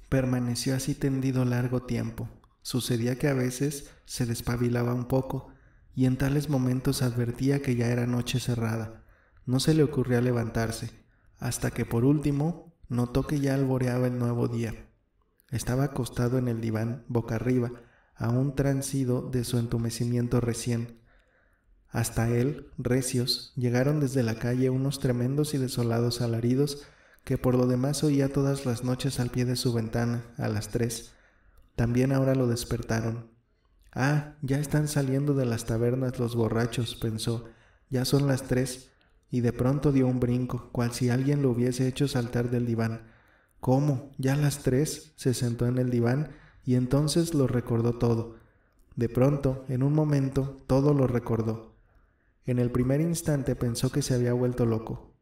Permaneció así tendido largo tiempo. Sucedía que a veces se despabilaba un poco, y en tales momentos advertía que ya era noche cerrada. No se le ocurría levantarse, hasta que por último notó que ya alboreaba el nuevo día. Estaba acostado en el diván, boca arriba, aún transido de su entumecimiento recién. Hasta él, recios, llegaron desde la calle unos tremendos y desolados alaridos que por lo demás oía todas las noches al pie de su ventana, a las 3. También ahora lo despertaron. Ah, ya están saliendo de las tabernas los borrachos, pensó. Ya son las 3, y de pronto dio un brinco, cual si alguien lo hubiese hecho saltar del diván. ¿Cómo? ¿Ya las 3? Se sentó en el diván y entonces lo recordó todo. De pronto, en un momento, todo lo recordó. En el primer instante pensó que se había vuelto loco.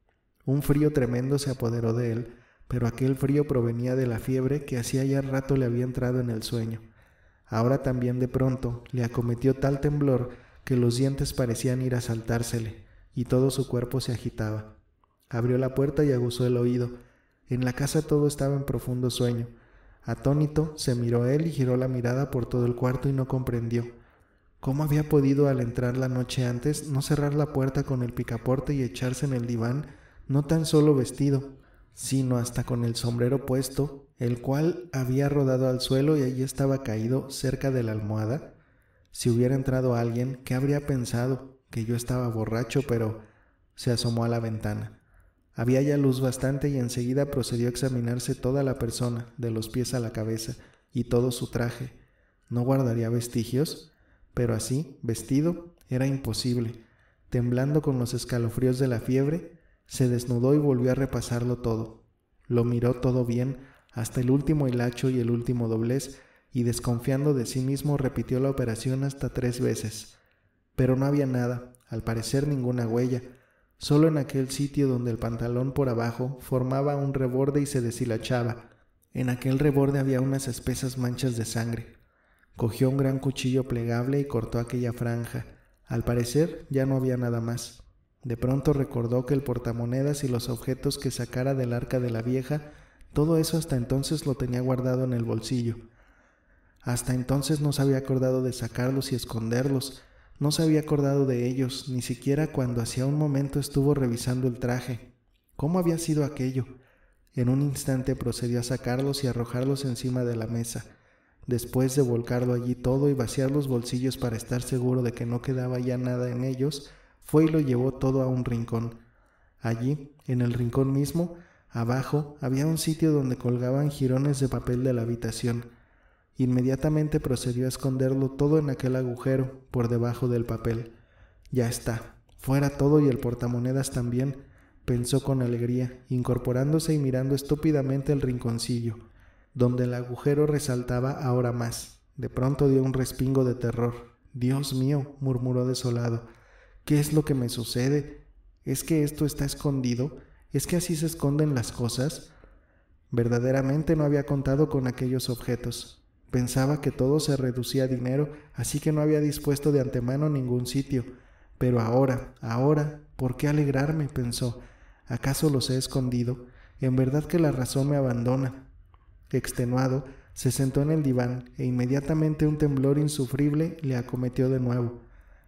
Un frío tremendo se apoderó de él, pero aquel frío provenía de la fiebre que hacía ya rato le había entrado en el sueño. Ahora también de pronto le acometió tal temblor que los dientes parecían ir a saltársele, y todo su cuerpo se agitaba. Abrió la puerta y aguzó el oído. En la casa todo estaba en profundo sueño. Atónito, se miró él y giró la mirada por todo el cuarto y no comprendió. ¿Cómo había podido al entrar la noche antes no cerrar la puerta con el picaporte y echarse en el diván, no tan solo vestido, sino hasta con el sombrero puesto, el cual había rodado al suelo y allí estaba caído cerca de la almohada? Si hubiera entrado alguien, ¿qué habría pensado? Que yo estaba borracho, pero se asomó a la ventana. Había ya luz bastante y enseguida procedió a examinarse toda la persona, de los pies a la cabeza, y todo su traje. ¿No guardaría vestigios? Pero así, vestido, era imposible. Temblando con los escalofríos de la fiebre, se desnudó y volvió a repasarlo todo. Lo miró todo bien, hasta el último hilacho y el último doblez, y desconfiando de sí mismo repitió la operación hasta 3 veces. Pero no había nada, al parecer ninguna huella, solo en aquel sitio donde el pantalón por abajo formaba un reborde y se deshilachaba. En aquel reborde había unas espesas manchas de sangre. Cogió un gran cuchillo plegable y cortó aquella franja. Al parecer ya no había nada más. De pronto recordó que el portamonedas y los objetos que sacara del arca de la vieja, todo eso hasta entonces lo tenía guardado en el bolsillo. Hasta entonces no se había acordado de sacarlos y esconderlos, no se había acordado de ellos, ni siquiera cuando hacía un momento estuvo revisando el traje. ¿Cómo había sido aquello? En un instante procedió a sacarlos y arrojarlos encima de la mesa. Después de volcarlo allí todo y vaciar los bolsillos para estar seguro de que no quedaba ya nada en ellos, fue y lo llevó todo a un rincón. Allí, en el rincón mismo, abajo, había un sitio donde colgaban jirones de papel de la habitación. Inmediatamente procedió a esconderlo todo en aquel agujero, por debajo del papel. Ya está, fuera todo y el portamonedas también, pensó con alegría, incorporándose y mirando estúpidamente el rinconcillo, donde el agujero resaltaba ahora más. De pronto dio un respingo de terror. «Dios mío», murmuró desolado, «¿qué es lo que me sucede? ¿Es que esto está escondido? ¿Es que así se esconden las cosas?» Verdaderamente no había contado con aquellos objetos. Pensaba que todo se reducía a dinero, así que no había dispuesto de antemano ningún sitio. Pero ahora, ¿por qué alegrarme?, pensó. ¿Acaso los he escondido? En verdad que la razón me abandona. Extenuado, se sentó en el diván e inmediatamente un temblor insufrible le acometió de nuevo.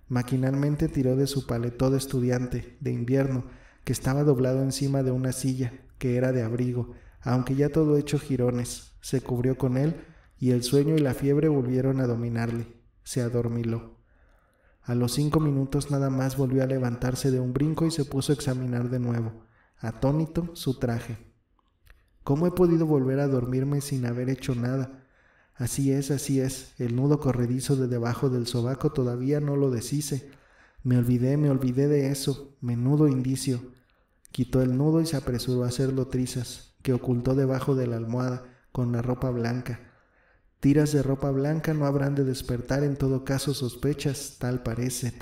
Maquinalmente tiró de su paletó de estudiante, de invierno, que estaba doblado encima de una silla, que era de abrigo, aunque ya todo hecho jirones. Se cubrió con él y el sueño y la fiebre volvieron a dominarle. Se adormiló. A los 5 minutos nada más volvió a levantarse de un brinco y se puso a examinar de nuevo, atónito, su traje. ¿Cómo he podido volver a dormirme sin haber hecho nada? Así es, el nudo corredizo de debajo del sobaco todavía no lo deshice. Me olvidé de eso, menudo indicio. Quitó el nudo y se apresuró a hacerlo trizas, que ocultó debajo de la almohada, con la ropa blanca. Tiras de ropa blanca no habrán de despertar en todo caso sospechas, tal parece,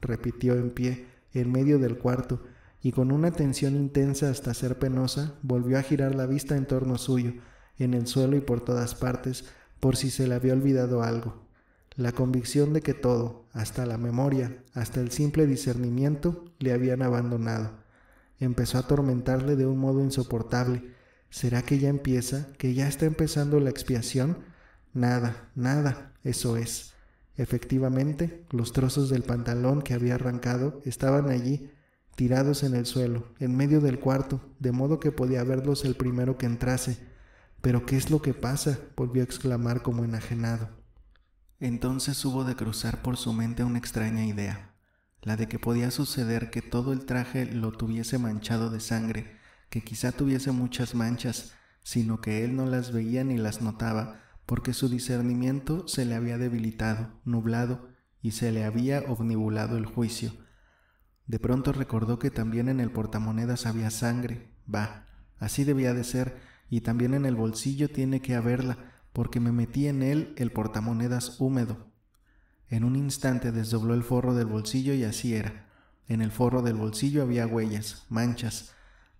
repitió en pie, en medio del cuarto, y con una tensión intensa hasta ser penosa, volvió a girar la vista en torno suyo, en el suelo y por todas partes, por si se le había olvidado algo. La convicción de que todo, hasta la memoria, hasta el simple discernimiento, le habían abandonado. Empezó a atormentarle de un modo insoportable. ¿Será que ya empieza? ¿Que ya está empezando la expiación? Nada, nada, eso es. Efectivamente, los trozos del pantalón que había arrancado estaban allí, tirados en el suelo, en medio del cuarto, de modo que podía verlos el primero que entrase. ¿Pero qué es lo que pasa?, volvió a exclamar como enajenado. Entonces hubo de cruzar por su mente una extraña idea, la de que podía suceder que todo el traje lo tuviese manchado de sangre, que quizá tuviese muchas manchas, sino que él no las veía ni las notaba, porque su discernimiento se le había debilitado, nublado, y se le había obnubulado el juicio. De pronto recordó que también en el portamonedas había sangre. Bah, así debía de ser, y también en el bolsillo tiene que haberla, porque me metí en él el portamonedas húmedo. En un instante desdobló el forro del bolsillo y así era. En el forro del bolsillo había huellas, manchas.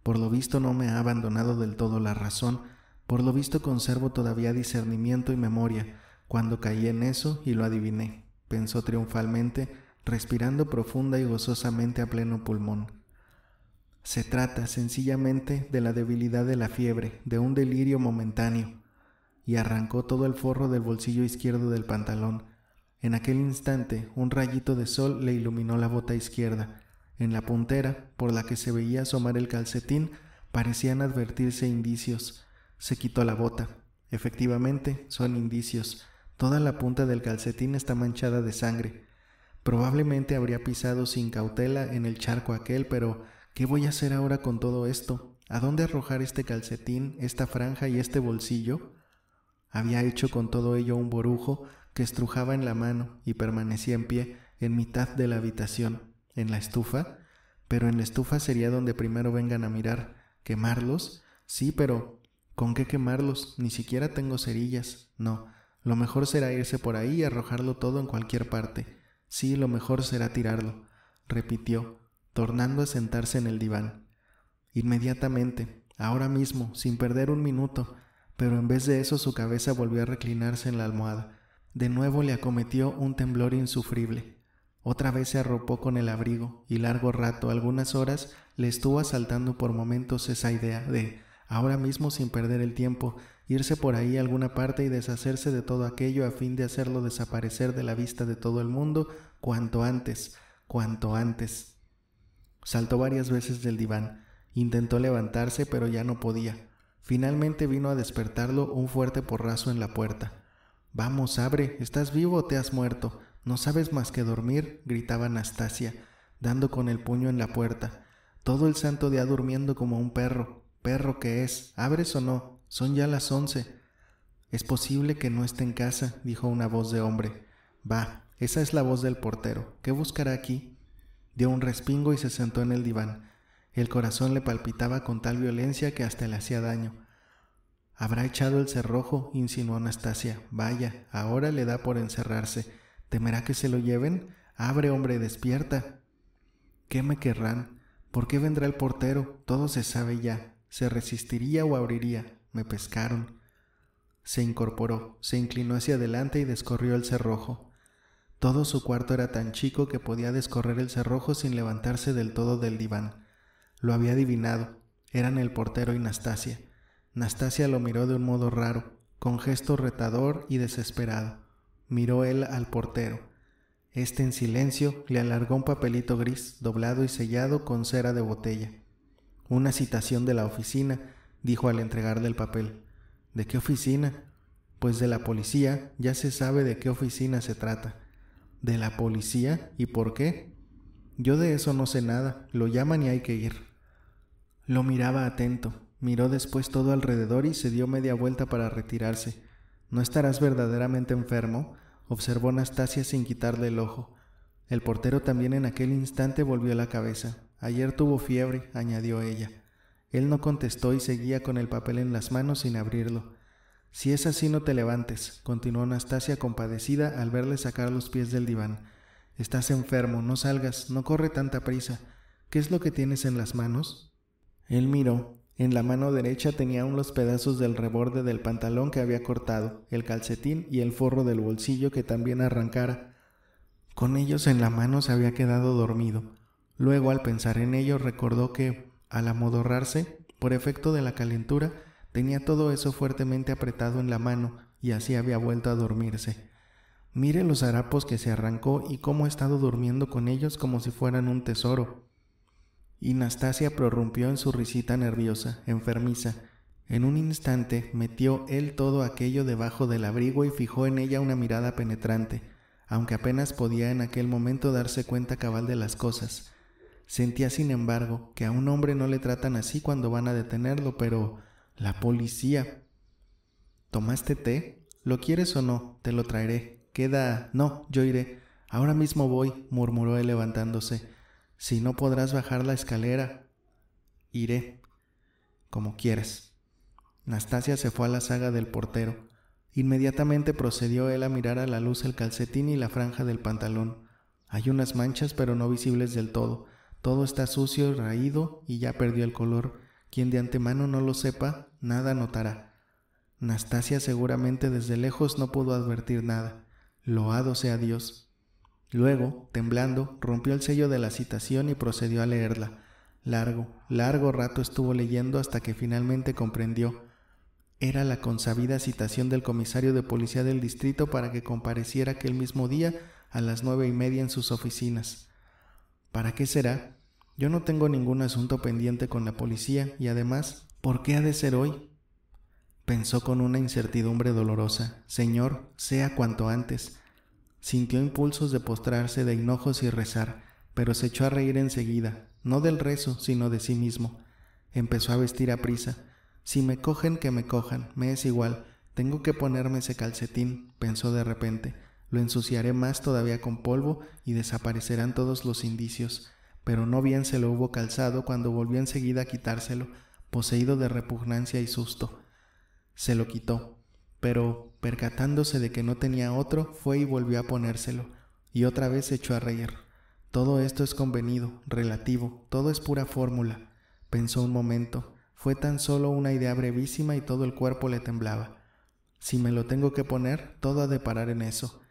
Por lo visto no me ha abandonado del todo la razón, por lo visto conservo todavía discernimiento y memoria. Cuando caí en eso y lo adiviné, pensó triunfalmente, respirando profunda y gozosamente a pleno pulmón. Se trata sencillamente de la debilidad de la fiebre, de un delirio momentáneo. Y arrancó todo el forro del bolsillo izquierdo del pantalón. En aquel instante, un rayito de sol le iluminó la bota izquierda. En la puntera, por la que se veía asomar el calcetín, parecían advertirse indicios. Se quitó la bota. Efectivamente, son indicios. Toda la punta del calcetín está manchada de sangre. Probablemente habría pisado sin cautela en el charco aquel, pero ¿qué voy a hacer ahora con todo esto? ¿A dónde arrojar este calcetín, esta franja y este bolsillo? Había hecho con todo ello un borujo que estrujaba en la mano y permanecía en pie en mitad de la habitación. ¿En la estufa? Pero en la estufa sería donde primero vengan a mirar. ¿Quemarlos? Sí, pero ¿con qué quemarlos? Ni siquiera tengo cerillas. No, lo mejor será irse por ahí y arrojarlo todo en cualquier parte. Sí, lo mejor será tirarlo, repitió, tornando a sentarse en el diván. Inmediatamente, ahora mismo, sin perder un minuto, pero en vez de eso su cabeza volvió a reclinarse en la almohada. De nuevo le acometió un temblor insufrible. Otra vez se arropó con el abrigo y largo rato, algunas horas, le estuvo asaltando por momentos esa idea de, ahora mismo sin perder el tiempo, irse por ahí a alguna parte y deshacerse de todo aquello a fin de hacerlo desaparecer de la vista de todo el mundo cuanto antes, cuanto antes. Saltó varias veces del diván, intentó levantarse pero ya no podía. Finalmente vino a despertarlo un fuerte porrazo en la puerta. «Vamos, abre, ¿estás vivo o te has muerto? ¿No sabes más que dormir?», gritaba Anastasia, dando con el puño en la puerta. «Todo el santo día durmiendo como un perro. ¿Perro que es? ¿Abres o no? Son ya las 11». «Es posible que no esté en casa», dijo una voz de hombre. «Va, esa es la voz del portero. ¿Qué buscará aquí?». Dio un respingo y se sentó en el diván. El corazón le palpitaba con tal violencia que hasta le hacía daño. «Habrá echado el cerrojo», insinuó Anastasia. «Vaya, ahora le da por encerrarse. ¿Temerá que se lo lleven? Abre, hombre, despierta». «¿Qué me querrán? ¿Por qué vendrá el portero? Todo se sabe ya. ¿Se resistiría o abriría? Me pescaron». Se incorporó, se inclinó hacia adelante y descorrió el cerrojo. Todo su cuarto era tan chico que podía descorrer el cerrojo sin levantarse del todo del diván. Lo había adivinado. Eran el portero y Nastasia. Nastasia lo miró de un modo raro, con gesto retador y desesperado. Miró él al portero. Este en silencio le alargó un papelito gris, doblado y sellado con cera de botella. «Una citación de la oficina», dijo al entregarle el papel. «¿De qué oficina?». «Pues de la policía, ya se sabe de qué oficina se trata». «¿De la policía? ¿Y por qué?». «Yo de eso no sé nada, lo llaman y hay que ir». Lo miraba atento, miró después todo alrededor y se dio media vuelta para retirarse. «¿No estarás verdaderamente enfermo?», observó Anastasia sin quitarle el ojo. El portero también en aquel instante volvió la cabeza. «Ayer tuvo fiebre», añadió ella. Él no contestó y seguía con el papel en las manos sin abrirlo. «Si es así, no te levantes», continuó Anastasia compadecida al verle sacar los pies del diván. «Estás enfermo, no salgas, no corre tanta prisa. ¿Qué es lo que tienes en las manos?». Él miró. En la mano derecha tenía aún los pedazos del reborde del pantalón que había cortado, el calcetín y el forro del bolsillo que también arrancara. Con ellos en la mano se había quedado dormido. Luego, al pensar en ello, recordó que, al amodorrarse, por efecto de la calentura, Tenía todo eso fuertemente apretado en la mano y así había vuelto a dormirse. Mire los harapos que se arrancó y cómo ha estado durmiendo con ellos como si fueran un tesoro. Y Nastasia prorrumpió en su risita nerviosa, enfermiza. En un instante metió él todo aquello debajo del abrigo y fijó en ella una mirada penetrante, aunque apenas podía en aquel momento darse cuenta cabal de las cosas. Sentía, sin embargo, que a un hombre no le tratan así cuando van a detenerlo, pero la policía. ¿Tomaste té? ¿Lo quieres o no? Te lo traeré. Queda... No, yo iré. Ahora mismo voy, murmuró él levantándose. Si no podrás bajar la escalera. Iré. Como quieras. Nastasia se fue a la zaga del portero. Inmediatamente procedió él a mirar a la luz el calcetín y la franja del pantalón. Hay unas manchas, pero no visibles del todo. Todo está sucio y raído y ya perdió el color. Quien de antemano no lo sepa, nada notará. Nastasia seguramente desde lejos no pudo advertir nada. Loado sea Dios. Luego, temblando, rompió el sello de la citación y procedió a leerla. Largo rato estuvo leyendo hasta que finalmente comprendió. Era la consabida citación del comisario de policía del distrito para que compareciera aquel mismo día a las 9:30 en sus oficinas. ¿Para qué será? Yo no tengo ningún asunto pendiente con la policía y además, ¿por qué ha de ser hoy? Pensó con una incertidumbre dolorosa. Señor, sea cuanto antes. Sintió impulsos de postrarse de hinojos y rezar, pero se echó a reír enseguida, no del rezo, sino de sí mismo. Empezó a vestir a prisa. Si me cogen, que me cojan, me es igual. Tengo que ponerme ese calcetín, pensó de repente. Lo ensuciaré más todavía con polvo y desaparecerán todos los indicios. Pero no bien se lo hubo calzado cuando volvió enseguida a quitárselo, poseído de repugnancia y susto. Se lo quitó, pero, percatándose de que no tenía otro, fue y volvió a ponérselo, y otra vez se echó a reír. Todo esto es convenido, relativo, todo es pura fórmula. Pensó un momento, fue tan solo una idea brevísima y todo el cuerpo le temblaba. Si me lo tengo que poner, todo ha de parar en eso.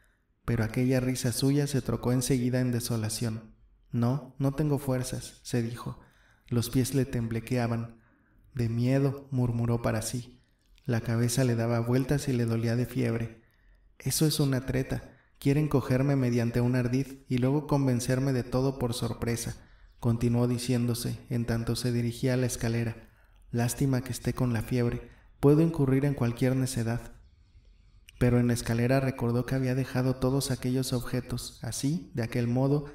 Pero aquella risa suya se trocó enseguida en desolación. No tengo fuerzas, se dijo. Los pies le temblequeaban. De miedo, murmuró para sí. La cabeza le daba vueltas y le dolía de fiebre. Eso es una treta. Quieren cogerme mediante un ardid y luego convencerme de todo por sorpresa, continuó diciéndose, en tanto se dirigía a la escalera. Lástima que esté con la fiebre. Puedo incurrir en cualquier necedad. Pero en la escalera recordó que había dejado todos aquellos objetos, así, de aquel modo,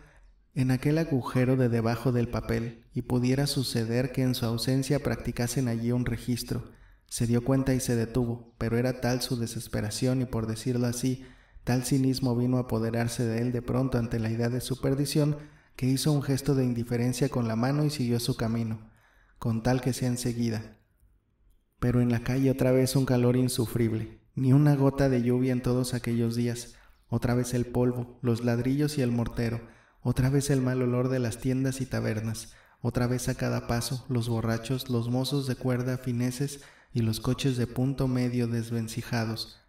en aquel agujero de debajo del papel, y pudiera suceder que en su ausencia practicasen allí un registro. Se dio cuenta y se detuvo, pero era tal su desesperación y, por decirlo así, tal cinismo vino a apoderarse de él de pronto ante la idea de su perdición, que hizo un gesto de indiferencia con la mano y siguió su camino, con tal que sea enseguida. Pero en la calle otra vez un calor insufrible, ni una gota de lluvia en todos aquellos días, otra vez el polvo, los ladrillos y el mortero, otra vez el mal olor de las tiendas y tabernas, otra vez a cada paso los borrachos, los mozos de cuerda fineses y los coches de punto medio desvencijados.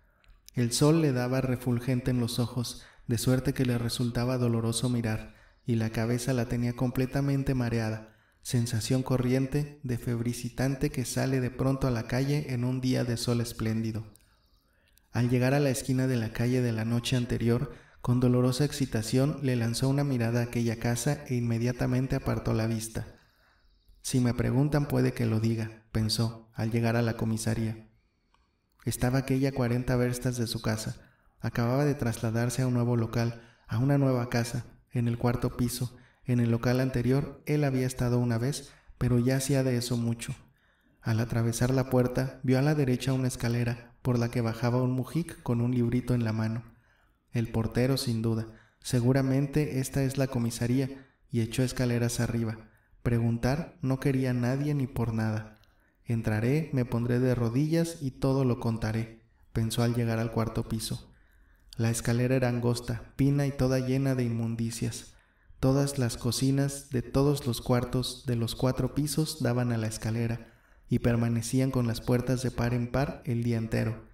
El sol le daba refulgente en los ojos, de suerte que le resultaba doloroso mirar, y la cabeza la tenía completamente mareada, sensación corriente de febricitante que sale de pronto a la calle en un día de sol espléndido. Al llegar a la esquina de la calle de la noche anterior, con dolorosa excitación le lanzó una mirada a aquella casa e inmediatamente apartó la vista. Si me preguntan puede que lo diga, pensó, al llegar a la comisaría. Estaba aquella a 40 verstas de su casa. Acababa de trasladarse a un nuevo local, a una nueva casa, en el 4º piso. En el local anterior él había estado una vez, pero ya hacía de eso mucho. Al atravesar la puerta, vio a la derecha una escalera, por la que bajaba un mujic con un librito en la mano. El portero, sin duda. Seguramente esta es la comisaría, y echó escaleras arriba. Preguntar no quería nadie ni por nada. Entraré, me pondré de rodillas y todo lo contaré, pensó al llegar al 4º piso. La escalera era angosta, pina y toda llena de inmundicias. Todas las cocinas de todos los cuartos de los 4 pisos daban a la escalera y permanecían con las puertas de par en par el día entero.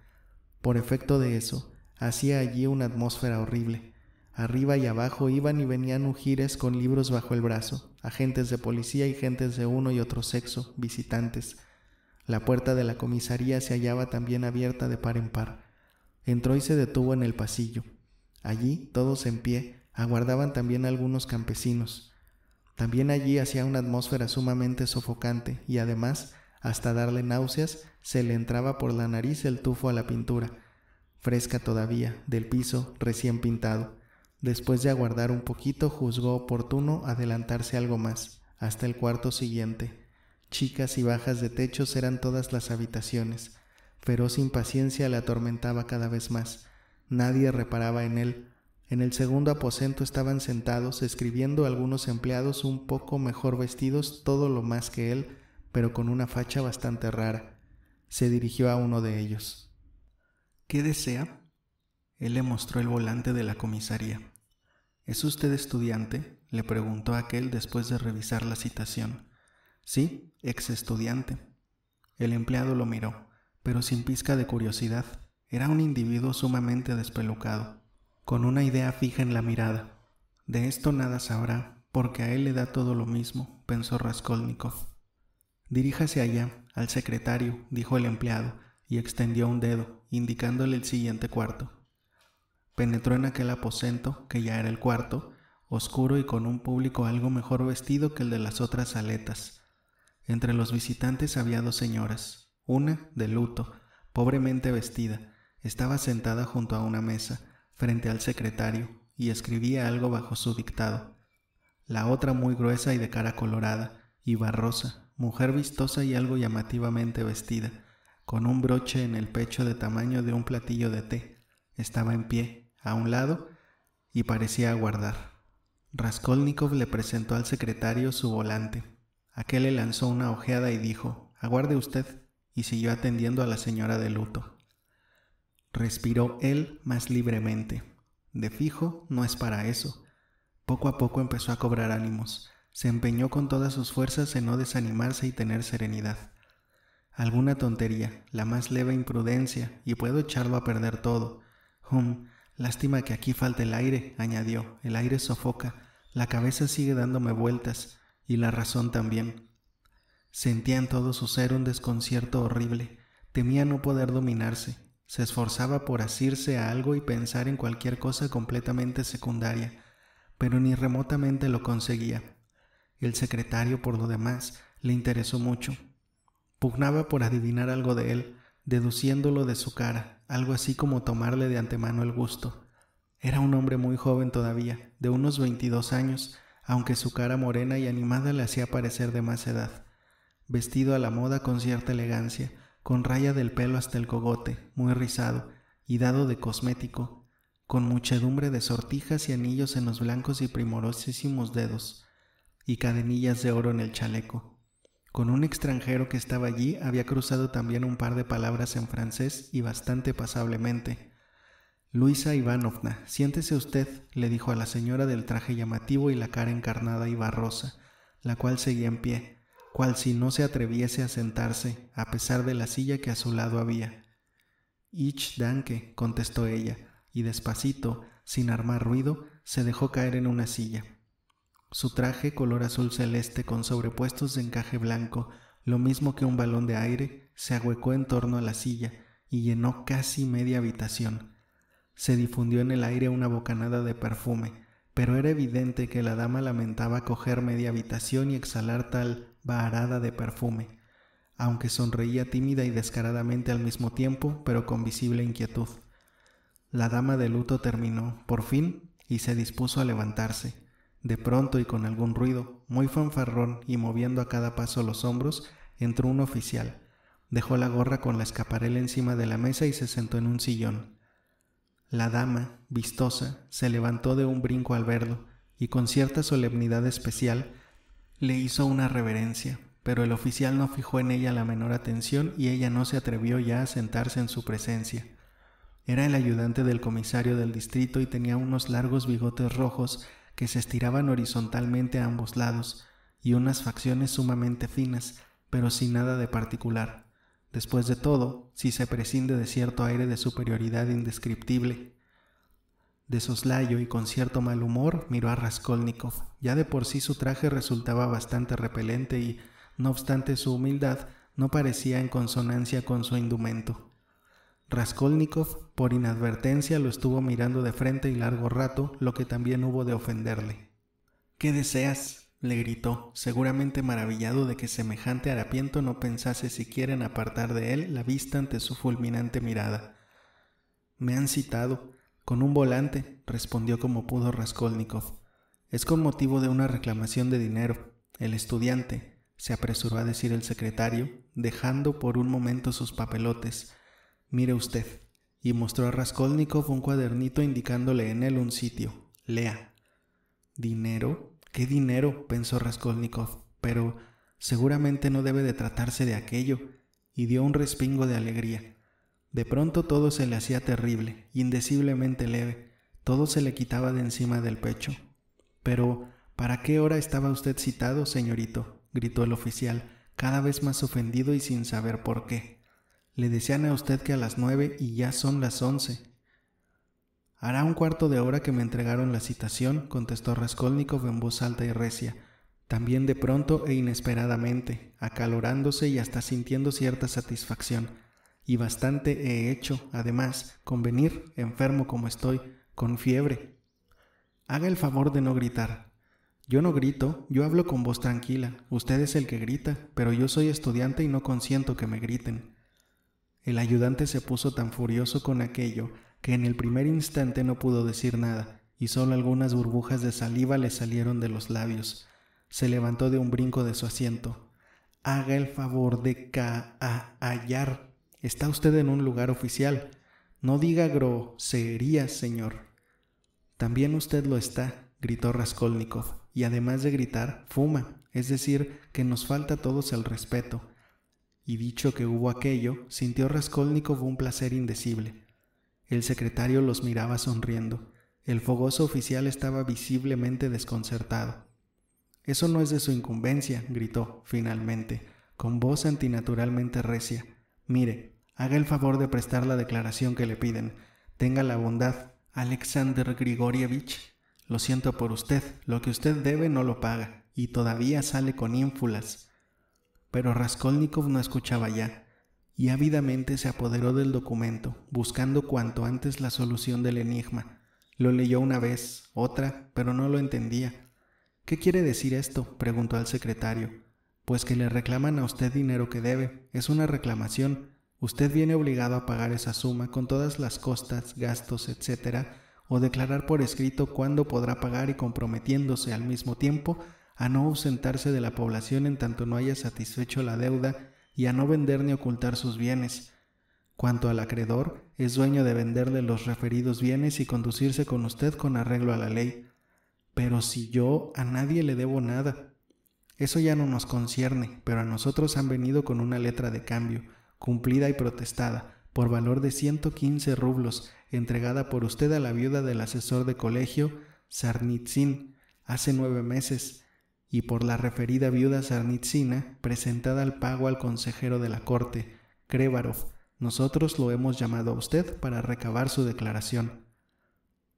Por efecto de eso, hacía allí una atmósfera horrible. Arriba y abajo iban y venían ujires con libros bajo el brazo, agentes de policía y gentes de uno y otro sexo, visitantes. La puerta de la comisaría se hallaba también abierta de par en par. Entró y se detuvo en el pasillo. Allí, todos en pie, aguardaban también algunos campesinos. También allí hacía una atmósfera sumamente sofocante y además, hasta darle náuseas, se le entraba por la nariz el tufo a la pintura, fresca todavía, del piso recién pintado. Después de aguardar un poquito, juzgó oportuno adelantarse algo más, hasta el cuarto siguiente. Chicas y bajas de techos eran todas las habitaciones. Feroz impaciencia le atormentaba cada vez más. Nadie reparaba en él. En el segundo aposento estaban sentados, escribiendo algunos empleados un poco mejor vestidos, todo lo más que él, pero con una facha bastante rara. Se dirigió a uno de ellos. ¿Qué desea? Él le mostró el volante de la comisaría. ¿Es usted estudiante?, le preguntó aquel después de revisar la citación. Sí, ex estudiante. El empleado lo miró, pero sin pizca de curiosidad. Era un individuo sumamente despelucado, con una idea fija en la mirada. De esto nada sabrá, porque a él le da todo lo mismo, pensó Raskolnikov. Diríjase allá, al secretario, dijo el empleado, y extendió un dedo, indicándole el siguiente cuarto. Penetró en aquel aposento, que ya era el cuarto, oscuro y con un público algo mejor vestido que el de las otras saletas. Entre los visitantes había dos señoras, una de luto, pobremente vestida, estaba sentada junto a una mesa, frente al secretario, y escribía algo bajo su dictado. La otra muy gruesa y de cara colorada, y barrosa, mujer vistosa y algo llamativamente vestida, con un broche en el pecho de tamaño de un platillo de té, estaba en pie, a un lado, y parecía aguardar. Raskolnikov le presentó al secretario su volante. Aquel le lanzó una ojeada y dijo: «Aguarde usted», y siguió atendiendo a la señora de luto. Respiró él más libremente. De fijo, no es para eso. Poco a poco empezó a cobrar ánimos. Se empeñó con todas sus fuerzas en no desanimarse y tener serenidad. Alguna tontería, la más leve imprudencia, y puedo echarlo a perder todo. Lástima que aquí falte el aire, añadió. El aire sofoca, la cabeza sigue dándome vueltas, y la razón también. Sentía en todo su ser un desconcierto horrible. Temía no poder dominarse. Se esforzaba por asirse a algo y pensar en cualquier cosa completamente secundaria, pero ni remotamente lo conseguía. El secretario, por lo demás, le interesó mucho. Pugnaba por adivinar algo de él, deduciéndolo de su cara, algo así como tomarle de antemano el gusto. Era un hombre muy joven todavía, de unos 22 años, aunque su cara morena y animada le hacía parecer de más edad. Vestido a la moda con cierta elegancia, con raya del pelo hasta el cogote, muy rizado, y dado de cosmético, con muchedumbre de sortijas y anillos en los blancos y primorosísimos dedos, y cadenillas de oro en el chaleco. Con un extranjero que estaba allí había cruzado también un par de palabras en francés y bastante pasablemente. «Luisa Ivanovna, siéntese usted», le dijo a la señora del traje llamativo y la cara encarnada y barrosa, la cual seguía en pie, cual si no se atreviese a sentarse, a pesar de la silla que a su lado había. «Ich danke», contestó ella, y despacito, sin armar ruido, se dejó caer en una silla. Su traje, color azul celeste con sobrepuestos de encaje blanco, lo mismo que un balón de aire, se ahuecó en torno a la silla y llenó casi media habitación. Se difundió en el aire una bocanada de perfume, pero era evidente que la dama lamentaba coger media habitación y exhalar tal vaharada de perfume, aunque sonreía tímida y descaradamente al mismo tiempo, pero con visible inquietud. La dama de luto terminó, por fin, y se dispuso a levantarse. De pronto y con algún ruido, muy fanfarrón y moviendo a cada paso los hombros, entró un oficial. Dejó la gorra con la escaparela encima de la mesa y se sentó en un sillón. La dama, vistosa, se levantó de un brinco al verlo y con cierta solemnidad especial le hizo una reverencia, pero el oficial no fijó en ella la menor atención y ella no se atrevió ya a sentarse en su presencia. Era el ayudante del comisario del distrito y tenía unos largos bigotes rojos que se estiraban horizontalmente a ambos lados y unas facciones sumamente finas, pero sin nada de particular. Después de todo, si se prescinde de cierto aire de superioridad indescriptible. De soslayo y con cierto mal humor miró a Raskolnikov. Ya de por sí su traje resultaba bastante repelente y, no obstante su humildad, no parecía en consonancia con su indumento. Raskolnikov, por inadvertencia, lo estuvo mirando de frente y largo rato, lo que también hubo de ofenderle. «¿Qué deseas?», le gritó, seguramente maravillado de que semejante harapiento no pensase siquiera en apartar de él la vista ante su fulminante mirada. «Me han citado, con un volante», respondió como pudo Raskolnikov. «Es con motivo de una reclamación de dinero. El estudiante», se apresuró a decir el secretario, dejando por un momento sus papelotes. «Mire usted», y mostró a Raskolnikov un cuadernito indicándole en él un sitio. «Lea». «¿Dinero? ¿Qué dinero?», pensó Raskolnikov, pero seguramente no debe de tratarse de aquello, y dio un respingo de alegría. De pronto todo se le hacía terrible, indeciblemente leve, todo se le quitaba de encima del pecho. «Pero, ¿para qué hora estaba usted citado, señorito?», gritó el oficial, cada vez más ofendido y sin saber por qué. «Le decían a usted que a las 9 y ya son las 11». «Hará un cuarto de hora que me entregaron la citación», contestó Raskolnikov en voz alta y recia, también de pronto e inesperadamente, acalorándose y hasta sintiendo cierta satisfacción. «Y bastante he hecho, además, con venir, enfermo como estoy, con fiebre». «Haga el favor de no gritar». «Yo no grito, yo hablo con voz tranquila. Usted es el que grita, pero yo soy estudiante y no consiento que me griten». El ayudante se puso tan furioso con aquello que en el primer instante no pudo decir nada, y solo algunas burbujas de saliva le salieron de los labios. Se levantó de un brinco de su asiento. «Haga el favor de callar. Está usted en un lugar oficial. No diga groserías, señor». «También usted lo está», gritó Raskolnikov, «y además de gritar, fuma, es decir, que nos falta a todos el respeto». Y dicho que hubo aquello, sintió Raskolnikov un placer indecible. El secretario los miraba sonriendo. El fogoso oficial estaba visiblemente desconcertado. «Eso no es de su incumbencia», gritó, finalmente, con voz antinaturalmente recia. «Mire, haga el favor de prestar la declaración que le piden. Tenga la bondad, Alexander Grigorievich. Lo siento por usted, lo que usted debe no lo paga, y todavía sale con ínfulas». Pero Raskolnikov no escuchaba ya, y ávidamente se apoderó del documento, buscando cuanto antes la solución del enigma. Lo leyó una vez, otra, pero no lo entendía. «¿Qué quiere decir esto?», preguntó al secretario. «Pues que le reclaman a usted dinero que debe. Es una reclamación. Usted viene obligado a pagar esa suma con todas las costas, gastos, etc., o declarar por escrito cuándo podrá pagar y comprometiéndose al mismo tiempo a no ausentarse de la población en tanto no haya satisfecho la deuda y a no vender ni ocultar sus bienes. Cuanto al acreedor, es dueño de venderle los referidos bienes y conducirse con usted con arreglo a la ley. Pero si yo a nadie le debo nada». «Eso ya no nos concierne, pero a nosotros han venido con una letra de cambio, cumplida y protestada, por valor de 115 rublos, entregada por usted a la viuda del asesor de colegio, Sarnitsin, hace 9 meses, y por la referida viuda Sarnitsina, presentada al pago al consejero de la corte, Krevarov. Nosotros lo hemos llamado a usted para recabar su declaración».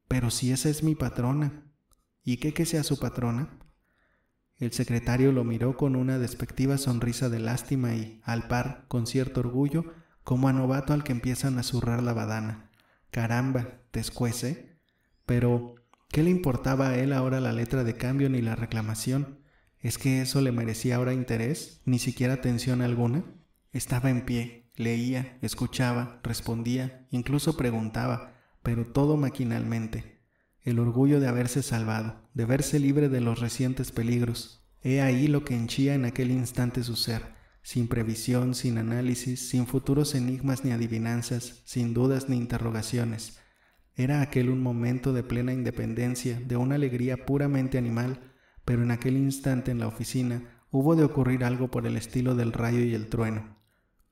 «Pero si esa es mi patrona». «¿Y qué que sea su patrona?». El secretario lo miró con una despectiva sonrisa de lástima y, al par, con cierto orgullo, como a novato al que empiezan a zurrar la badana. «Caramba, ¿te escuece?». Pero ¿qué le importaba a él ahora la letra de cambio ni la reclamación? ¿Es que eso le merecía ahora interés, ni siquiera atención alguna? Estaba en pie, leía, escuchaba, respondía, incluso preguntaba, pero todo maquinalmente. El orgullo de haberse salvado, de verse libre de los recientes peligros. He ahí lo que henchía en aquel instante su ser, sin previsión, sin análisis, sin futuros enigmas ni adivinanzas, sin dudas ni interrogaciones. Era aquel un momento de plena independencia, de una alegría puramente animal, pero en aquel instante en la oficina hubo de ocurrir algo por el estilo del rayo y el trueno.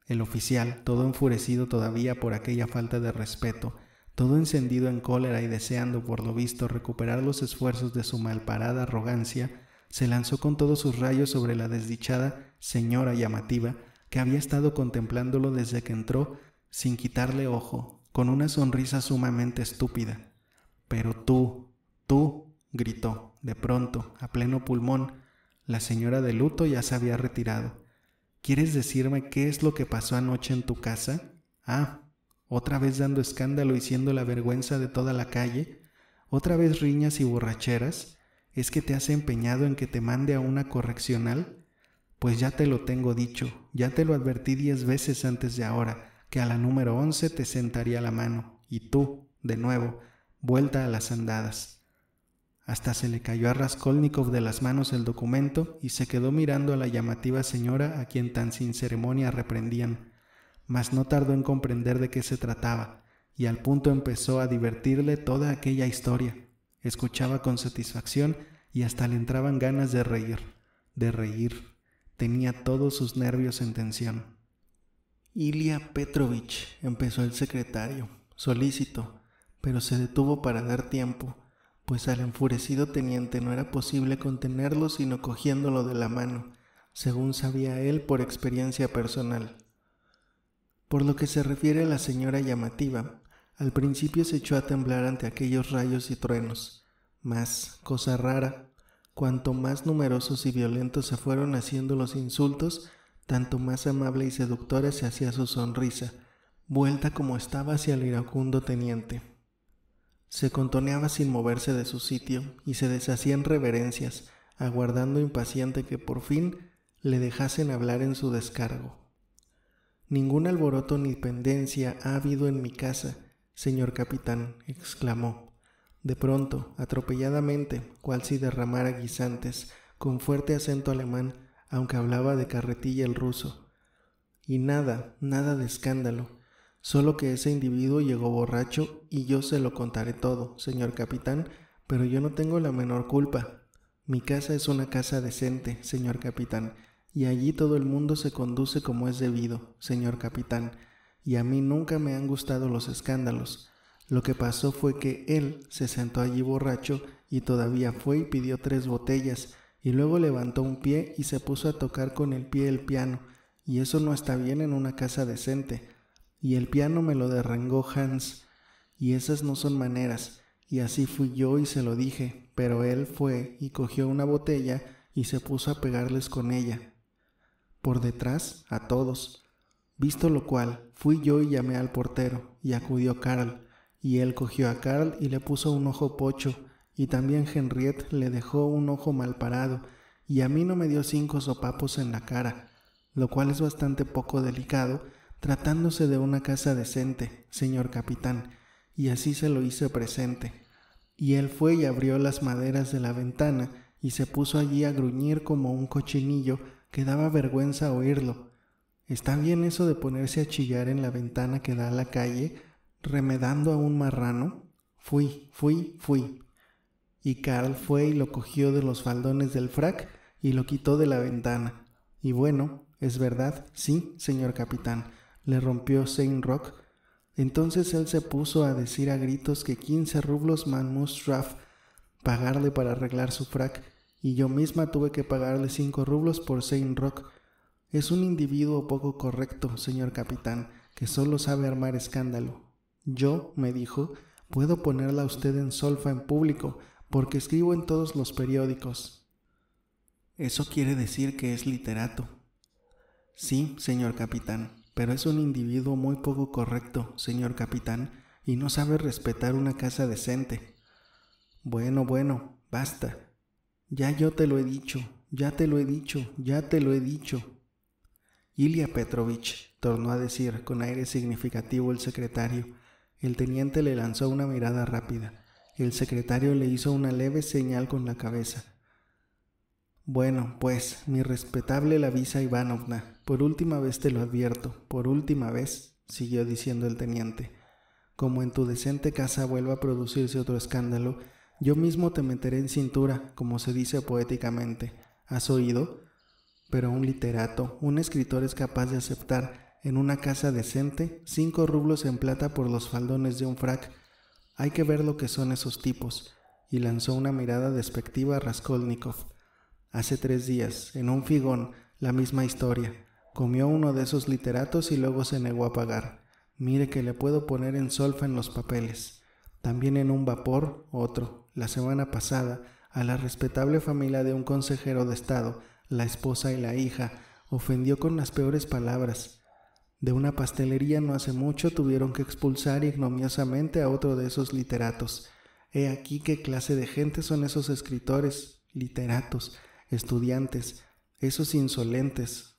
El oficial, todo enfurecido todavía por aquella falta de respeto, todo encendido en cólera y deseando por lo visto recuperar los esfuerzos de su malparada arrogancia, se lanzó con todos sus rayos sobre la desdichada señora llamativa que había estado contemplándolo desde que entró sin quitarle ojo, con una sonrisa sumamente estúpida. «Pero tú», gritó, de pronto, a pleno pulmón. La señora de luto ya se había retirado. ¿Quieres decirme qué es lo que pasó anoche en tu casa? Ah, otra vez dando escándalo y siendo la vergüenza de toda la calle. ¿Otra vez riñas y borracheras? ¿Es que te has empeñado en que te mande a una correccional? Pues ya te lo tengo dicho, ya te lo advertí 10 veces antes de ahora, que a la número 11 te sentaría la mano, y tú, de nuevo, vuelta a las andadas. Hasta se le cayó a Raskolnikov de las manos el documento y se quedó mirando a la llamativa señora a quien tan sin ceremonia reprendían, mas no tardó en comprender de qué se trataba, y al punto empezó a divertirle toda aquella historia. Escuchaba con satisfacción y hasta le entraban ganas de reír, de reír. Tenía todos sus nervios en tensión. Ilia Petrovich, empezó el secretario, solícito, pero se detuvo para dar tiempo, pues al enfurecido teniente no era posible contenerlo sino cogiéndolo de la mano, según sabía él por experiencia personal. Por lo que se refiere a la señora llamativa, al principio se echó a temblar ante aquellos rayos y truenos, mas, cosa rara, cuanto más numerosos y violentos se fueron haciendo los insultos, tanto más amable y seductora se hacía su sonrisa, vuelta como estaba hacia el iracundo teniente. Se contoneaba sin moverse de su sitio y se deshacía en reverencias, aguardando impaciente que por fin le dejasen hablar en su descargo. «Ningún alboroto ni pendencia ha habido en mi casa, señor capitán», exclamó. De pronto, atropelladamente, cual si derramara guisantes, con fuerte acento alemán, aunque hablaba de carretilla el ruso. Y nada de escándalo, solo que ese individuo llegó borracho y yo se lo contaré todo, señor capitán, pero yo no tengo la menor culpa. Mi casa es una casa decente, señor capitán, y allí todo el mundo se conduce como es debido, señor capitán, y a mí nunca me han gustado los escándalos. Lo que pasó fue que él se sentó allí borracho y todavía fue y pidió 3 botellas, y luego levantó un pie y se puso a tocar con el pie el piano, y eso no está bien en una casa decente. Y el piano me lo derrengó Hans, y esas no son maneras, y así fui yo y se lo dije, pero él fue y cogió una botella y se puso a pegarles con ella, por detrás, a todos. Visto lo cual, fui yo y llamé al portero, y acudió Karl, y él cogió a Karl y le puso un ojo pocho, y también Henriette le dejó un ojo mal parado, y a mí no me dio 5 sopapos en la cara, lo cual es bastante poco delicado, tratándose de una casa decente, señor capitán, y así se lo hice presente. Y él fue y abrió las maderas de la ventana, y se puso allí a gruñir como un cochinillo que daba vergüenza oírlo. ¿Está bien eso de ponerse a chillar en la ventana que da a la calle, remedando a un marrano? Fui. Y Karl fue y lo cogió de los faldones del frac y lo quitó de la ventana. Y bueno, es verdad, sí, señor capitán, le rompió Seinrock. Entonces él se puso a decir a gritos que 15 rublos man muss drauf pagarle para arreglar su frac, y yo misma tuve que pagarle 5 rublos por Seinrock. Es un individuo poco correcto, señor capitán, que solo sabe armar escándalo. Yo, me dijo, puedo ponerla a usted en solfa en público, porque escribo en todos los periódicos. Eso quiere decir que es literato. Sí, señor capitán, pero es un individuo muy poco correcto, señor capitán, y no sabe respetar una casa decente. Bueno, basta. Ya yo te lo he dicho. Ilia Petrovich, tornó a decir con aire significativo el secretario. El teniente le lanzó una mirada rápida. El secretario le hizo una leve señal con la cabeza. Bueno, pues, mi respetable Lavisa Ivanovna, por última vez te lo advierto, por última vez, siguió diciendo el teniente. Como en tu decente casa vuelva a producirse otro escándalo, yo mismo te meteré en cintura, como se dice poéticamente. ¿Has oído? Pero un literato, un escritor es capaz de aceptar, en una casa decente, 5 rublos en plata por los faldones de un frac. Hay que ver lo que son esos tipos. Y lanzó una mirada despectiva a Raskolnikov. Hace 3 días, en un figón, la misma historia. Comió uno de esos literatos y luego se negó a pagar. Mire que le puedo poner en solfa en los papeles. También en un vapor, otro, la semana pasada, a la respetable familia de un consejero de Estado, la esposa y la hija, ofendió con las peores palabras. De una pastelería no hace mucho tuvieron que expulsar ignominiosamente a otro de esos literatos. He aquí qué clase de gente son esos escritores, literatos, estudiantes, esos insolentes.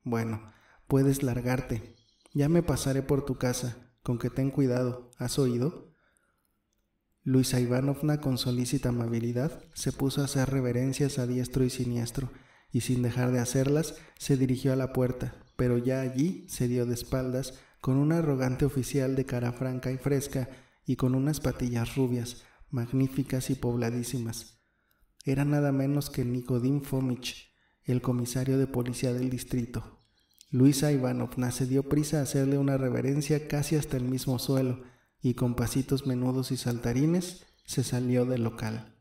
Bueno, puedes largarte. Ya me pasaré por tu casa, con que ten cuidado. ¿Has oído? Luisa Ivanovna, con solícita amabilidad, se puso a hacer reverencias a diestro y siniestro, y sin dejar de hacerlas, se dirigió a la puerta, pero ya allí se dio de espaldas con un arrogante oficial de cara franca y fresca y con unas patillas rubias, magníficas y pobladísimas. Era nada menos que Nicodim Fomich, el comisario de policía del distrito. Luisa Ivanovna se dio prisa a hacerle una reverencia casi hasta el mismo suelo, y con pasitos menudos y saltarines se salió del local.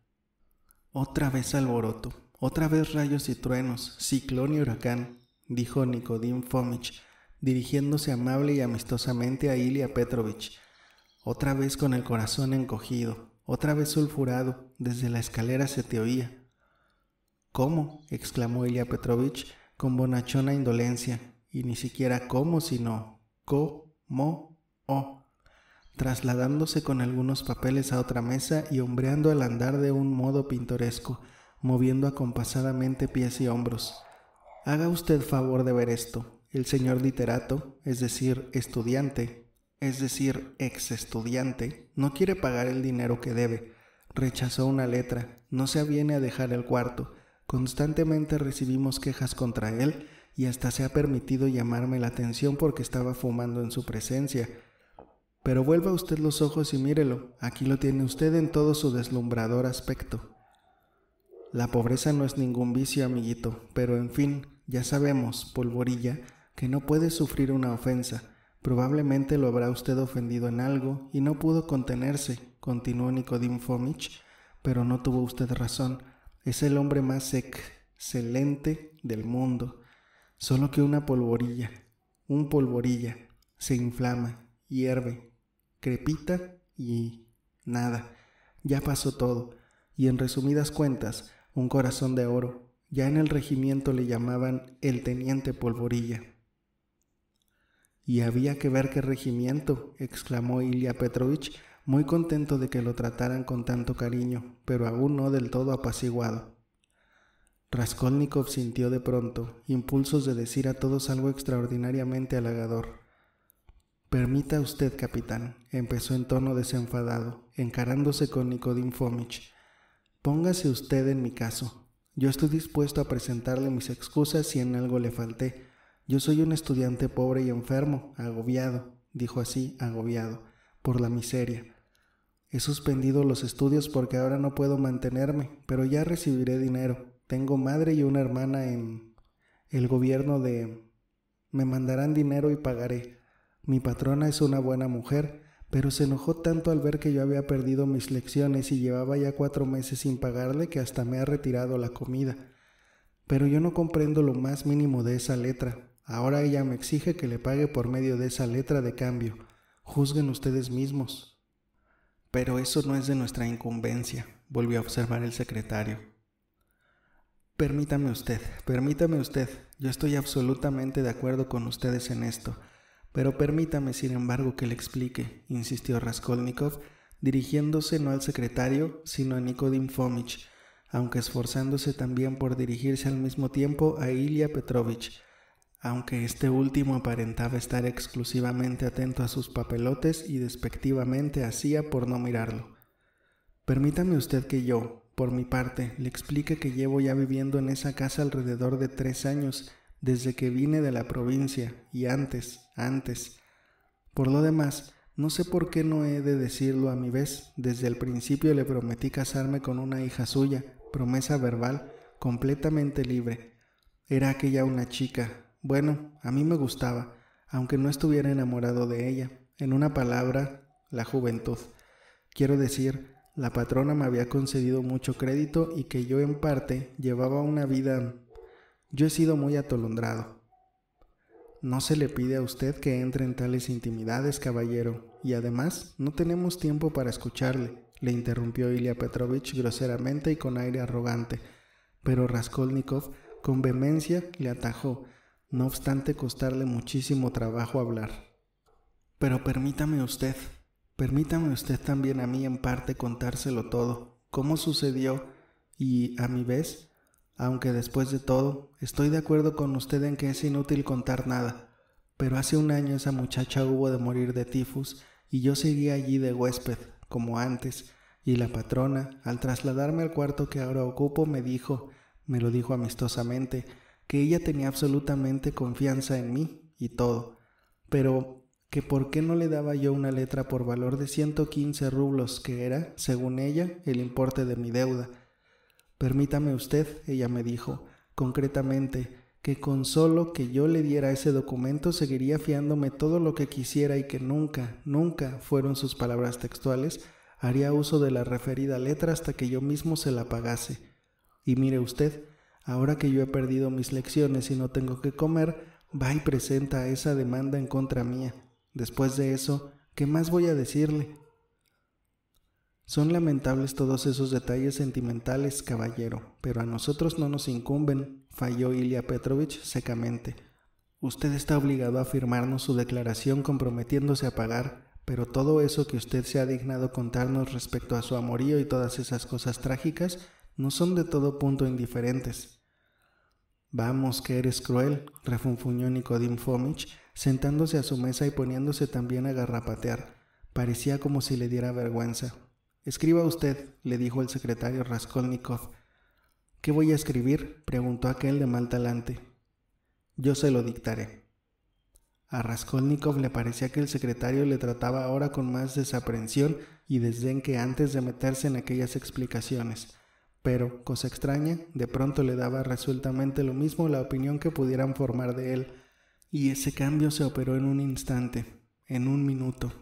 Otra vez alboroto, otra vez rayos y truenos, ciclón y huracán, dijo Nicodim Fomich, dirigiéndose amable y amistosamente a Ilia Petrovich. Otra vez con el corazón encogido, otra vez sulfurado, desde la escalera se te oía. ¿Cómo?, exclamó Ilia Petrovich con bonachona indolencia, y ni siquiera cómo, sino co-mo-o, trasladándose con algunos papeles a otra mesa y hombreando al andar de un modo pintoresco, moviendo acompasadamente pies y hombros. Haga usted favor de ver esto. El señor literato, es decir, estudiante, es decir, ex-estudiante, no quiere pagar el dinero que debe. Rechazó una letra, no se aviene a dejar el cuarto. Constantemente recibimos quejas contra él y hasta se ha permitido llamarme la atención porque estaba fumando en su presencia. Pero vuelva usted los ojos y mírelo, aquí lo tiene usted en todo su deslumbrador aspecto. La pobreza no es ningún vicio, amiguito, pero en fin, ya sabemos, polvorilla, que no puede sufrir una ofensa. Probablemente lo habrá usted ofendido en algo y no pudo contenerse, continuó Nicodim Fomich, pero no tuvo usted razón. Es el hombre más excelente del mundo. Solo que un polvorilla, se inflama, hierve, crepita y nada. Ya pasó todo. Y en resumidas cuentas, un corazón de oro. Ya en el regimiento le llamaban el teniente Polvorilla. «Y había que ver qué regimiento», exclamó Ilia Petrovich, muy contento de que lo trataran con tanto cariño, pero aún no del todo apaciguado. Raskolnikov sintió de pronto impulsos de decir a todos algo extraordinariamente halagador. «Permita usted, capitán», empezó en tono desenfadado, encarándose con Nicodim Fomich. «Póngase usted en mi caso. Yo estoy dispuesto a presentarle mis excusas si en algo le falté. Yo soy un estudiante pobre y enfermo, agobiado», dijo así, agobiado, «por la miseria. He suspendido los estudios porque ahora no puedo mantenerme, pero ya recibiré dinero. Tengo madre y una hermana en el gobierno de... Me mandarán dinero y pagaré. Mi patrona es una buena mujer, pero se enojó tanto al ver que yo había perdido mis lecciones y llevaba ya 4 meses sin pagarle que hasta me ha retirado la comida. Pero yo no comprendo lo más mínimo de esa letra. Ahora ella me exige que le pague por medio de esa letra de cambio. Juzguen ustedes mismos». «Pero eso no es de nuestra incumbencia», volvió a observar el secretario. Permítame usted. Yo estoy absolutamente de acuerdo con ustedes en esto. Pero permítame, sin embargo, que le explique», insistió Raskolnikov, dirigiéndose no al secretario, sino a Nicodim Fomich, aunque esforzándose también por dirigirse al mismo tiempo a Ilia Petrovich, aunque este último aparentaba estar exclusivamente atento a sus papelotes y despectivamente hacía por no mirarlo. «Permítame usted que yo, por mi parte, le explique que llevo ya viviendo en esa casa alrededor de 3 años, desde que vine de la provincia, y antes. Por lo demás, no sé por qué no he de decirlo a mi vez. Desde el principio le prometí casarme con una hija suya, promesa verbal, completamente libre. Era aquella una chica. Bueno, a mí me gustaba, aunque no estuviera enamorado de ella. En una palabra, la juventud. Quiero decir, la patrona me había concedido mucho crédito y que yo en parte llevaba una vida... Yo he sido muy atolondrado». «No se le pide a usted que entre en tales intimidades, caballero, y además no tenemos tiempo para escucharle», le interrumpió Ilia Petrovich groseramente y con aire arrogante, pero Raskolnikov, con vehemencia, le atajó. no obstante costarle muchísimo trabajo hablar. Pero permítame usted también a mí en parte contárselo todo, cómo sucedió y, a mi vez, aunque después de todo, estoy de acuerdo con usted en que es inútil contar nada, pero hace un año esa muchacha hubo de morir de tifus y yo seguí allí de huésped, como antes, y la patrona, al trasladarme al cuarto que ahora ocupo, me lo dijo amistosamente, que ella tenía absolutamente confianza en mí y todo, pero que por qué no le daba yo una letra por valor de 115 rublos, que era, según ella, el importe de mi deuda. Permítame usted, ella me dijo, concretamente, que con solo que yo le diera ese documento seguiría fiándome todo lo que quisiera y que nunca, nunca, fueron sus palabras textuales, haría uso de la referida letra hasta que yo mismo se la pagase. Y mire usted, ahora que yo he perdido mis lecciones y no tengo que comer, va y presenta esa demanda en contra mía. Después de eso, ¿qué más voy a decirle? Son lamentables todos esos detalles sentimentales, caballero, pero a nosotros no nos incumben, falló Ilia Petrovich secamente. Usted está obligado a firmarnos su declaración comprometiéndose a pagar, pero todo eso que usted se ha dignado contarnos respecto a su amorío y todas esas cosas trágicas no son de todo punto indiferentes. Vamos, que eres cruel, refunfuñó Nicodim Fomich, sentándose a su mesa y poniéndose también a garrapatear. Parecía como si le diera vergüenza. Escriba usted, le dijo el secretario Raskolnikov. ¿Qué voy a escribir?, preguntó aquel de mal talante. Yo se lo dictaré. A Raskolnikov le parecía que el secretario le trataba ahora con más desaprensión y desdén que antes de meterse en aquellas explicaciones. Pero, cosa extraña, de pronto le daba resueltamente lo mismo la opinión que pudieran formar de él, y ese cambio se operó en un instante, en un minuto.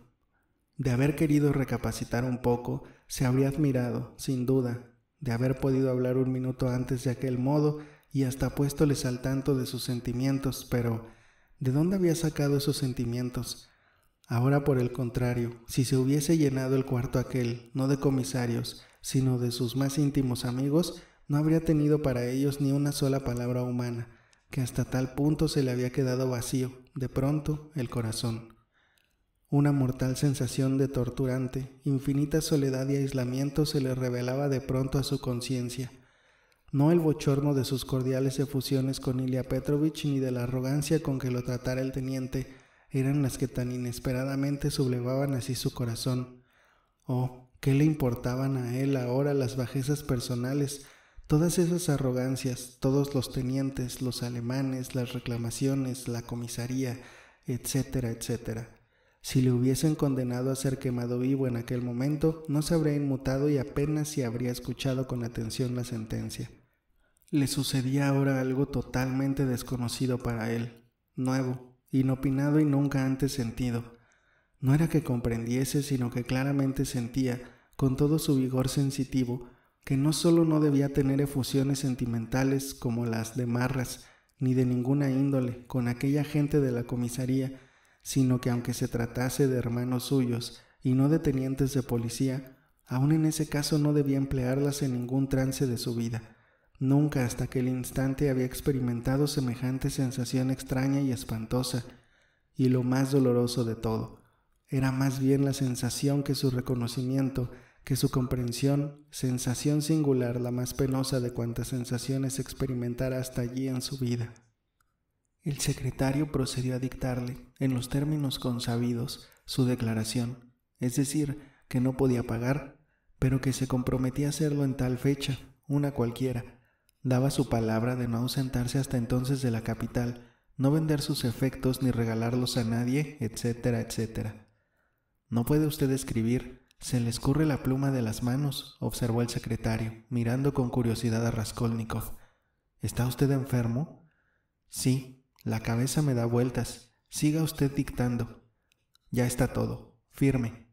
De haber querido recapacitar un poco, se habría admirado, sin duda, de haber podido hablar un minuto antes de aquel modo y hasta puéstoles al tanto de sus sentimientos, pero ¿de dónde había sacado esos sentimientos? Ahora, por el contrario, si se hubiese llenado el cuarto aquel, no de comisarios, sino de sus más íntimos amigos, no habría tenido para ellos ni una sola palabra humana, que hasta tal punto se le había quedado vacío, de pronto, el corazón. Una mortal sensación de torturante, infinita soledad y aislamiento se le revelaba de pronto a su conciencia. No el bochorno de sus cordiales efusiones con Ilia Petrovich ni de la arrogancia con que lo tratara el teniente eran las que tan inesperadamente sublevaban así su corazón. Oh, ¿qué le importaban a él ahora las bajezas personales, todas esas arrogancias, todos los tenientes, los alemanes, las reclamaciones, la comisaría, etcétera, etcétera? Si le hubiesen condenado a ser quemado vivo en aquel momento, no se habría inmutado y apenas si habría escuchado con atención la sentencia. Le sucedía ahora algo totalmente desconocido para él, nuevo, inopinado y nunca antes sentido. No era que comprendiese, sino que claramente sentía, con todo su vigor sensitivo, que no solo no debía tener efusiones sentimentales como las de Marras, ni de ninguna índole, con aquella gente de la comisaría, sino que aunque se tratase de hermanos suyos y no de tenientes de policía, aun en ese caso no debía emplearlas en ningún trance de su vida. Nunca hasta aquel instante había experimentado semejante sensación extraña y espantosa, y lo más doloroso de todo, era más bien la sensación que su reconocimiento, que su comprensión, sensación singular, la más penosa de cuantas sensaciones experimentara hasta allí en su vida. El secretario procedió a dictarle, en los términos consabidos, su declaración, es decir, que no podía pagar, pero que se comprometía a hacerlo en tal fecha, una cualquiera. Daba su palabra de no ausentarse hasta entonces de la capital, no vender sus efectos ni regalarlos a nadie, etcétera, etcétera. «No puede usted escribir, se le escurre la pluma de las manos», observó el secretario, mirando con curiosidad a Raskolnikov. «¿Está usted enfermo?» «Sí. La cabeza me da vueltas. Siga usted dictando». «Ya está todo. Firme».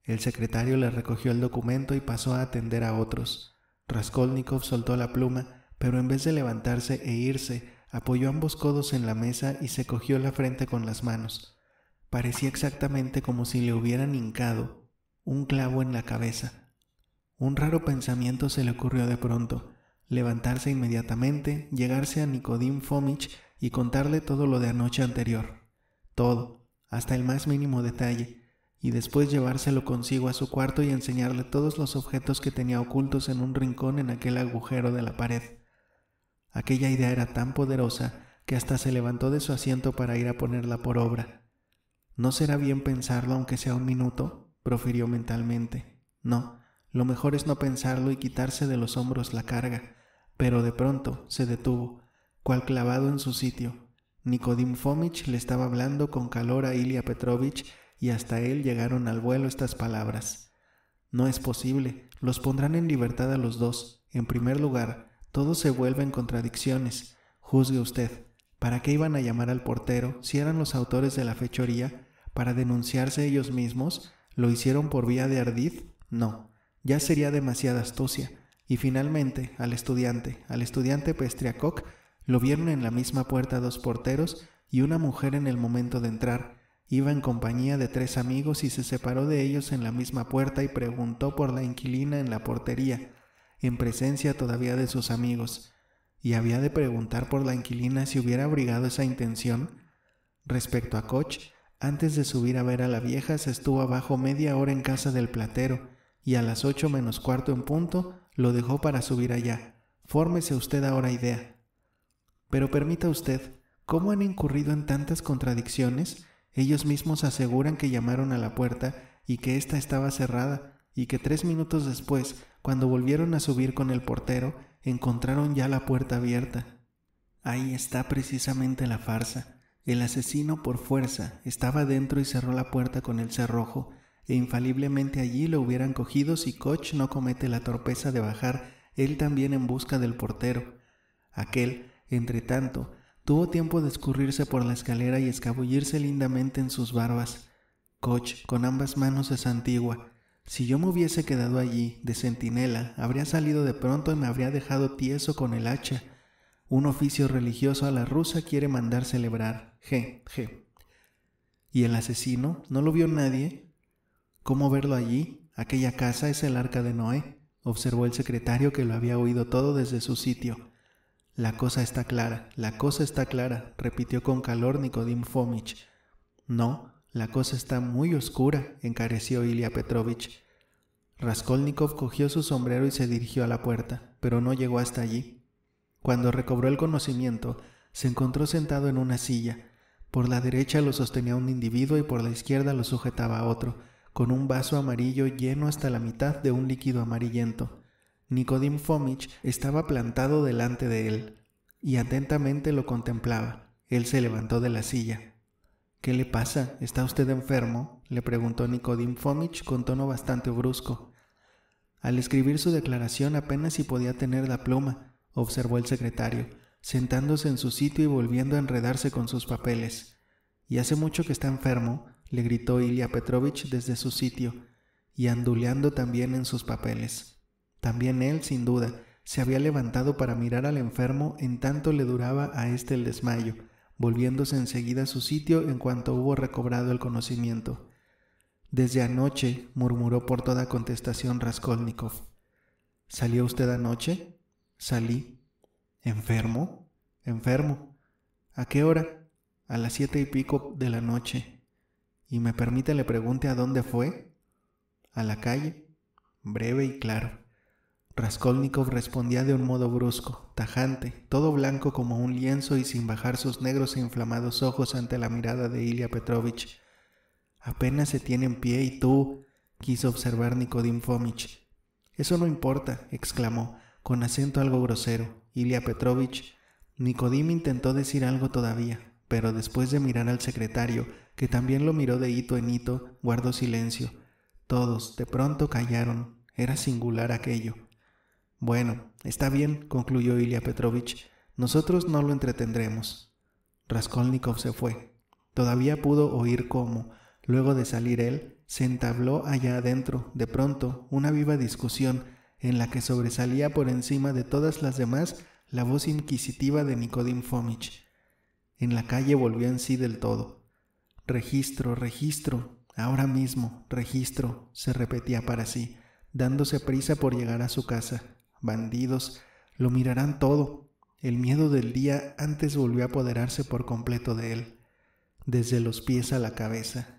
El secretario le recogió el documento y pasó a atender a otros. Raskolnikov soltó la pluma, pero en vez de levantarse e irse, apoyó ambos codos en la mesa y se cogió la frente con las manos. Parecía exactamente como si le hubieran hincado un clavo en la cabeza. Un raro pensamiento se le ocurrió de pronto. levantarse inmediatamente, llegarse a Nicodim Fomitch y contarle todo lo de anoche anterior. Todo, hasta el más mínimo detalle, y después llevárselo consigo a su cuarto y enseñarle todos los objetos que tenía ocultos en un rincón en aquel agujero de la pared. Aquella idea era tan poderosa que hasta se levantó de su asiento para ir a ponerla por obra. ¿No será bien pensarlo aunque sea un minuto?, profirió mentalmente. No, lo mejor es no pensarlo y quitarse de los hombros la carga. Pero de pronto se detuvo, cual clavado en su sitio. Nicodim Fomitch le estaba hablando con calor a Ilya Petrovich y hasta él llegaron al vuelo estas palabras. No es posible, los pondrán en libertad a los dos. En primer lugar, todo se vuelve en contradicciones. Juzgue usted, ¿para qué iban a llamar al portero si eran los autores de la fechoría? ¿Para denunciarse ellos mismos? ¿Lo hicieron por vía de ardid? No, ya sería demasiada astucia. Y finalmente, al estudiante Pestriakov, lo vieron en la misma puerta dos porteros y una mujer en el momento de entrar. Iba en compañía de 3 amigos y se separó de ellos en la misma puerta y preguntó por la inquilina en la portería, en presencia todavía de sus amigos. ¿Y había de preguntar por la inquilina si hubiera abrigado esa intención? Respecto a Koch, antes de subir a ver a la vieja se estuvo abajo media hora en casa del platero y a las 8 menos cuarto en punto lo dejó para subir allá. Fórmese usted ahora idea. Pero permita usted, ¿cómo han incurrido en tantas contradicciones? Ellos mismos aseguran que llamaron a la puerta y que ésta estaba cerrada y que 3 minutos después, cuando volvieron a subir con el portero, encontraron ya la puerta abierta. Ahí está precisamente la farsa. El asesino por fuerza estaba dentro y cerró la puerta con el cerrojo, e infaliblemente allí lo hubieran cogido si Koch no comete la torpeza de bajar él también en busca del portero. Aquel, entre tanto, tuvo tiempo de escurrirse por la escalera y escabullirse lindamente en sus barbas. Koch, con ambas manos, es antigua. Si yo me hubiese quedado allí, de centinela, habría salido de pronto y me habría dejado tieso con el hacha. Un oficio religioso a la rusa quiere mandar celebrar. ¿Y el asesino? ¿No lo vio nadie? ¿Cómo verlo allí? Aquella casa es el arca de Noé, observó el secretario, que lo había oído todo desde su sitio. La cosa está clara, repitió con calor Nicodim Fomitch. No, la cosa está muy oscura, encareció Ilya Petrovich. Raskolnikov cogió su sombrero y se dirigió a la puerta, pero no llegó hasta allí. Cuando recobró el conocimiento, se encontró sentado en una silla. Por la derecha lo sostenía un individuo y por la izquierda lo sujetaba otro, con un vaso amarillo lleno hasta la mitad de un líquido amarillento. Nicodim Fomitch estaba plantado delante de él y atentamente lo contemplaba. Él se levantó de la silla. «¿Qué le pasa? ¿Está usted enfermo?», le preguntó Nicodim Fomitch con tono bastante brusco. Al escribir su declaración apenas si podía tener la pluma, observó el secretario, sentándose en su sitio y volviendo a enredarse con sus papeles. «¿Y hace mucho que está enfermo?», le gritó Ilya Petrovich desde su sitio, y anduleando también en sus papeles. También él, sin duda, se había levantado para mirar al enfermo en tanto le duraba a éste el desmayo, volviéndose enseguida a su sitio en cuanto hubo recobrado el conocimiento. «Desde anoche», murmuró por toda contestación Raskolnikov. «¿Salió usted anoche?». «Salí». «¿Enfermo?». «Enfermo». «¿A qué hora?». «A las 7:15 de la noche». «¿Y me permite le pregunte a dónde fue?». «A la calle». Breve y claro. Raskolnikov respondía de un modo brusco, tajante, todo blanco como un lienzo y sin bajar sus negros e inflamados ojos ante la mirada de Ilya Petrovich. «Apenas se tiene en pie y tú», quiso observar Nicodim Fomitch. «Eso no importa», exclamó, con acento algo grosero, Ilya Petrovich. Nicodim intentó decir algo todavía, pero después de mirar al secretario, que también lo miró de hito en hito, guardó silencio. Todos, de pronto, callaron. Era singular aquello. «Bueno, está bien», concluyó Ilya Petrovich. «Nosotros no lo entretendremos». Raskolnikov se fue. Todavía pudo oír cómo, luego de salir él, se entabló allá adentro, de pronto, una viva discusión en la que sobresalía por encima de todas las demás la voz inquisitiva de Nicodim Fomitch. En la calle volvió en sí del todo. «Registro, registro, ahora mismo, registro», se repetía para sí, dándose prisa por llegar a su casa. «Bandidos, Lo mirarán todo. El miedo del día antes volvió a apoderarse por completo de él, desde los pies a la cabeza.